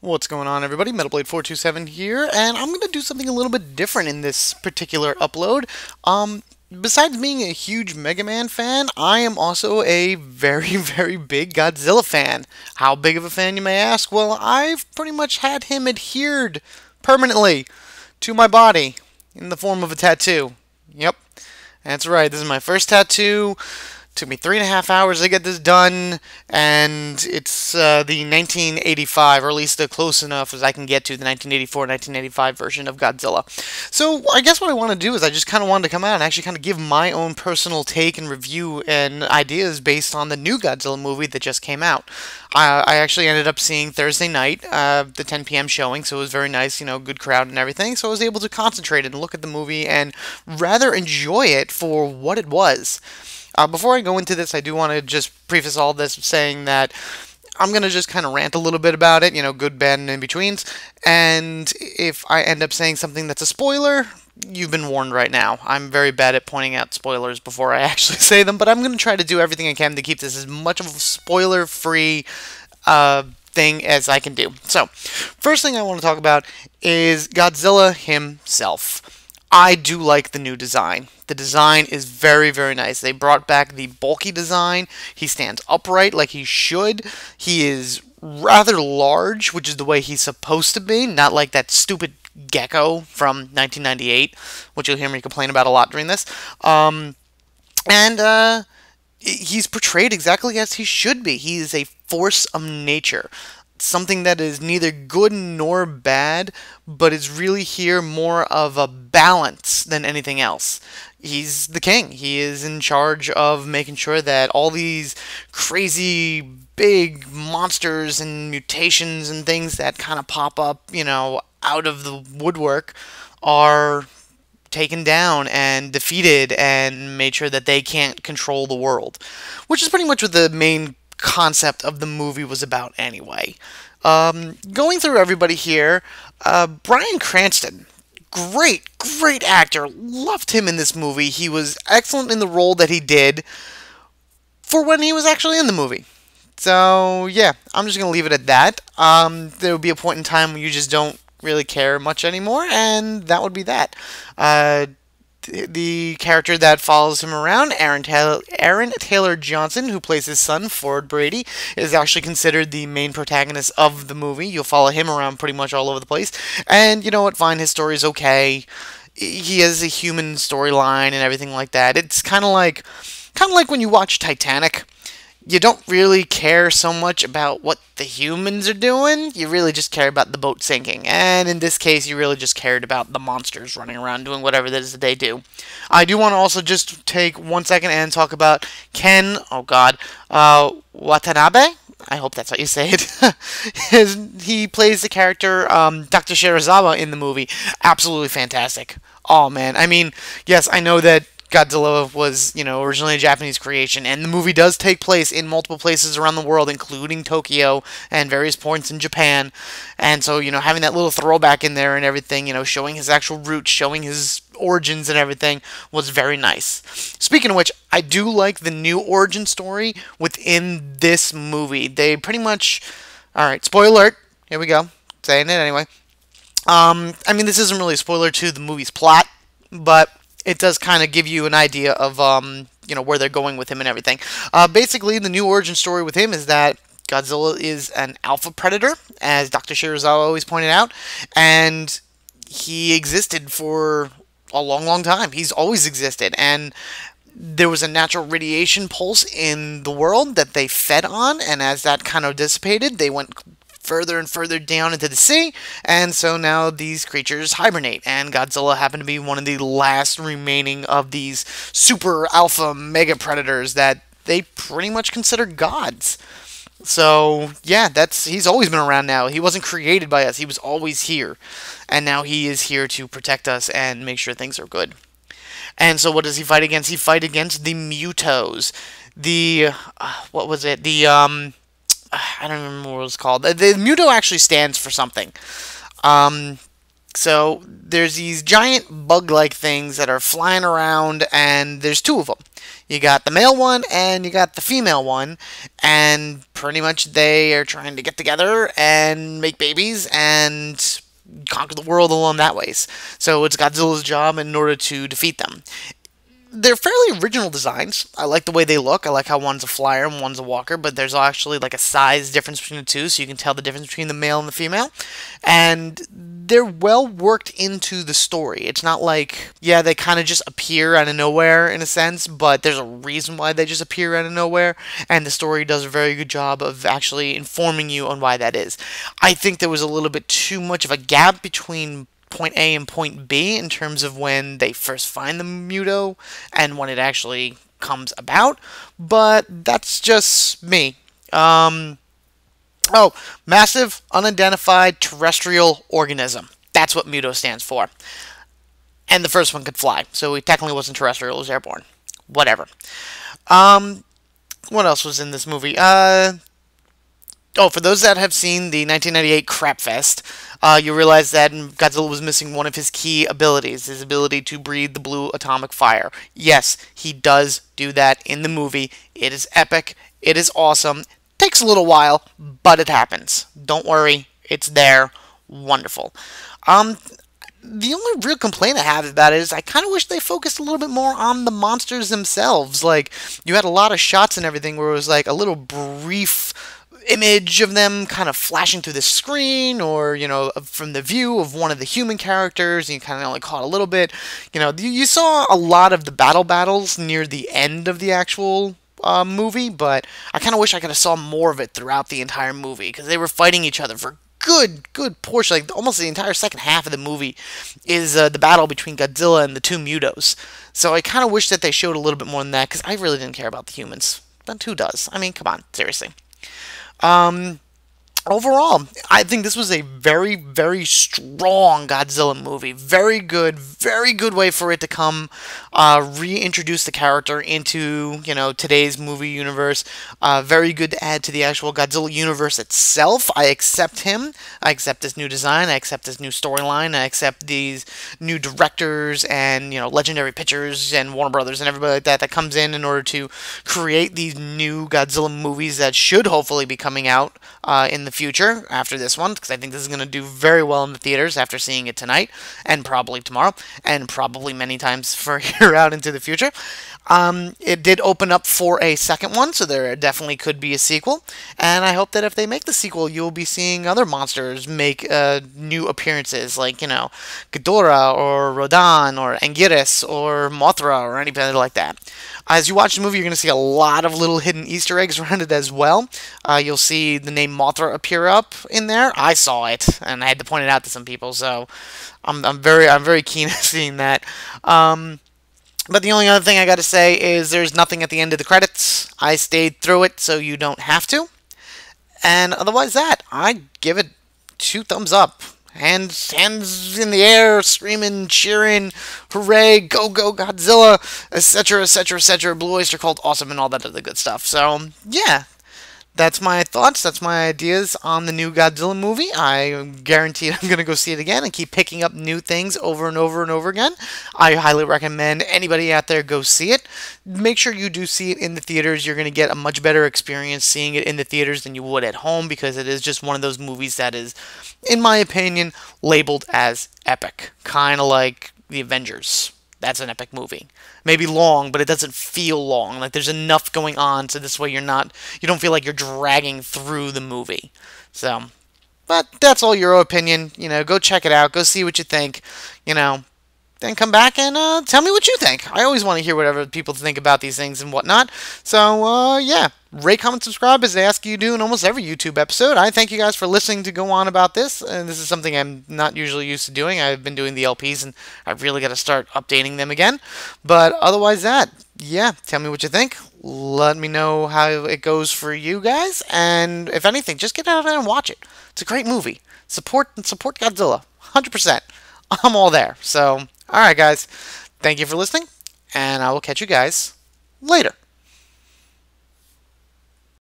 What's going on, everybody? MetalBlade427 here, and I'm going to do something a little bit different in this particular upload. Besides being a huge Mega Man fan, I am also a very, very big Godzilla fan. How big of a fan, you may ask? Well, I've pretty much had him adhered permanently to my body in the form of a tattoo. Yep, that's right. This is my first tattoo. Took me 3.5 hours to get this done, and it's the 1985, or at least close enough as I can get to the 1984-1985 version of Godzilla. So I guess what I want to do is I just kind of wanted to come out and actually kind of give my own personal take and review and ideas based on the new Godzilla movie that just came out. I actually ended up seeing Thursday night, the 10 p.m. showing, so it was very nice, good crowd and everything, so I was able to concentrate and look at the movie and rather enjoy it for what it was. Before I go into this, I do want to just preface all this saying that I'm going to just kind of rant a little bit about it, good, bad, and in-betweens. And if I end up saying something that's a spoiler, you've been warned right now. I'm very bad at pointing out spoilers before I actually say them, but I'm going to try to do everything I can to keep this as much of a spoiler-free thing as I can do. So, first thing I want to talk about is Godzilla himself. I do like the new design. The design is very, very nice. They brought back the bulky design. He stands upright like he should. He is rather large, which is the way he's supposed to be, not like that stupid gecko from 1998, which you'll hear me complain about a lot during this. He's portrayed exactly as he should be. He is a force of nature. Something that is neither good nor bad, but is really here more of a balance than anything else. He's the king. He is in charge of making sure that all these crazy big monsters and mutations and things that kind of pop up, out of the woodwork are taken down and defeated and made sure that they can't control the world. Which is pretty much what the main concept of the movie was about anyway. Going through everybody here, Bryan Cranston, great actor, loved him in this movie. He was excellent in the role that he did for when he was actually in the movie. So yeah, I'm just gonna leave it at that. There will be a point in time when you just don't really care much anymore, and that would be that. The character that follows him around, Aaron Taylor Johnson, who plays his son, Ford Brady, is actually considered the main protagonist of the movie. You'll follow him around pretty much all over the place. And you know what? Fine, his story's okay. He has a human storyline and everything like that. It's kind of like when you watch Titanic. You don't really care so much about what the humans are doing. You really just care about the boat sinking. And in this case, you really just cared about the monsters running around doing whatever it is that they do. I do want to also just take 1 second and talk about Ken, Watanabe? I hope that's how you say it. He plays the character Dr. Shirazawa in the movie. Absolutely fantastic. Oh, man. I mean, yes, I know that Godzilla was, originally a Japanese creation, and the movie does take place in multiple places around the world, including Tokyo and various points in Japan. And so, having that little throwback in there and everything, showing his actual roots, showing his origins and everything was very nice. Speaking of which, I do like the new origin story within this movie. They pretty much... Alright, spoiler alert. Here we go. Saying it anyway. I mean, this isn't really a spoiler to the movie's plot, but it does kind of give you an idea of, where they're going with him and everything. Basically, the new origin story with him is that Godzilla is an alpha predator, as Dr. Shirazawa always pointed out, and he existed for a long, long time. He's always existed, and there was a natural radiation pulse in the world that they fed on, and as that kind of dissipated, they went further and further down into the sea, and so now these creatures hibernate, and Godzilla happened to be one of the last remaining of these super alpha mega predators that they pretty much consider gods. So yeah, he's always been around now. He wasn't created by us, he was always here, and now he is here to protect us and make sure things are good. And so what does he fight against? He fights against the Mutos. What was it? I don't remember what it was called. The Muto actually stands for something. So there's these giant bug-like things that are flying around, and there's two of them. You got the male one and you got the female one, and pretty much they are trying to get together and make babies and conquer the world along that ways. So it's Godzilla's job in order to defeat them. They're fairly original designs. I like the way they look. I like how one's a flyer and one's a walker, but there's actually like a size difference between the two, so you can tell the difference between the male and the female. And they're well worked into the story. It's not like, yeah, they kind of just appear out of nowhere in a sense, but there's a reason why they just appear out of nowhere, and the story does a very good job of actually informing you on why that is. I think there was a little bit too much of a gap between point A and point B in terms of when they first find the Muto and when it actually comes about, but that's just me. Oh, massive unidentified terrestrial organism. That's what Muto stands for. And the first one could fly, so he technically wasn't terrestrial, it was airborne. Whatever. What else was in this movie? Oh, for those that have seen the 1998 Crap Fest, you realize that Godzilla was missing one of his key abilities, his ability to breathe the blue atomic fire. Yes, he does do that in the movie. It is epic. It is awesome. Takes a little while, but it happens. Don't worry. It's there. Wonderful. The only real complaint I have about it is I kind of wish they focused a little bit more on the monsters themselves. Like, you had a lot of shots and everything where it was like a little brief image of them kind of flashing through the screen, or, you know, from the view of one of the human characters, and you kind of only caught a little bit. You know, you saw a lot of the battles near the end of the actual movie, but I kind of wish I could have saw more of it throughout the entire movie, because they were fighting each other for good portion, like almost the entire second half of the movie is the battle between Godzilla and the two Mutos. So I kind of wish that they showed a little bit more than that, because I really didn't care about the humans. But who does? I mean, come on, seriously. Overall, I think this was a very strong Godzilla movie. Very good way for it to come reintroduce the character into, you know, today's movie universe. Very good to add to the actual Godzilla universe itself. I accept him. I accept this new design. I accept this new storyline. I accept these new directors and, you know, Legendary Pictures and Warner Brothers and everybody like that that comes in order to create these new Godzilla movies that should hopefully be coming out in the future after this one, because I think this is going to do very well in the theaters after seeing it tonight, and probably tomorrow, and probably many times for here out into the future. It did open up for a second one, so there definitely could be a sequel, and I hope that if they make the sequel, you'll be seeing other monsters make new appearances, like, you know, Ghidorah, or Rodan, or Anguirus, or Mothra, or anything like that. As you watch the movie, you're going to see a lot of little hidden Easter eggs around it as well. You'll see the name Mothra appear up in there. I saw it, and I had to point it out to some people, so I'm very keen at seeing that. But the only other thing I got to say is there's nothing at the end of the credits. I stayed through it, so you don't have to. And otherwise that, I give it 2 thumbs up. Hands in the air, screaming, cheering, hooray, go Godzilla, etc, etc, Blue Oyster Cult, awesome, and all that other good stuff. So, yeah, that's my thoughts, that's my ideas on the new Godzilla movie. I guarantee I'm going to go see it again and keep picking up new things over and over and over again. I highly recommend anybody out there go see it. Make sure you do see it in the theaters. You're going to get a much better experience seeing it in the theaters than you would at home, because it is just one of those movies that is, in my opinion, labeled as epic. Kind of like The Avengers. That's an epic movie. Maybe long, but it doesn't feel long. Like, there's enough going on, so this way you don't feel like you're dragging through the movie. So, but that's all your opinion. You know, go check it out. Go see what you think. You know, then come back and tell me what you think. I always want to hear whatever people think about these things and whatnot. So, yeah. Rate, comment, subscribe, as they ask you to do in almost every YouTube episode. I thank you guys for listening to go on about this. And this is something I'm not usually used to doing. I've been doing the LPs, and I really got to start updating them again. But otherwise that, yeah, tell me what you think. Let me know how it goes for you guys. And if anything, just get out there and watch it. It's a great movie. Support Godzilla. 100%. I'm all there. So, alright guys. Thank you for listening. And I will catch you guys later.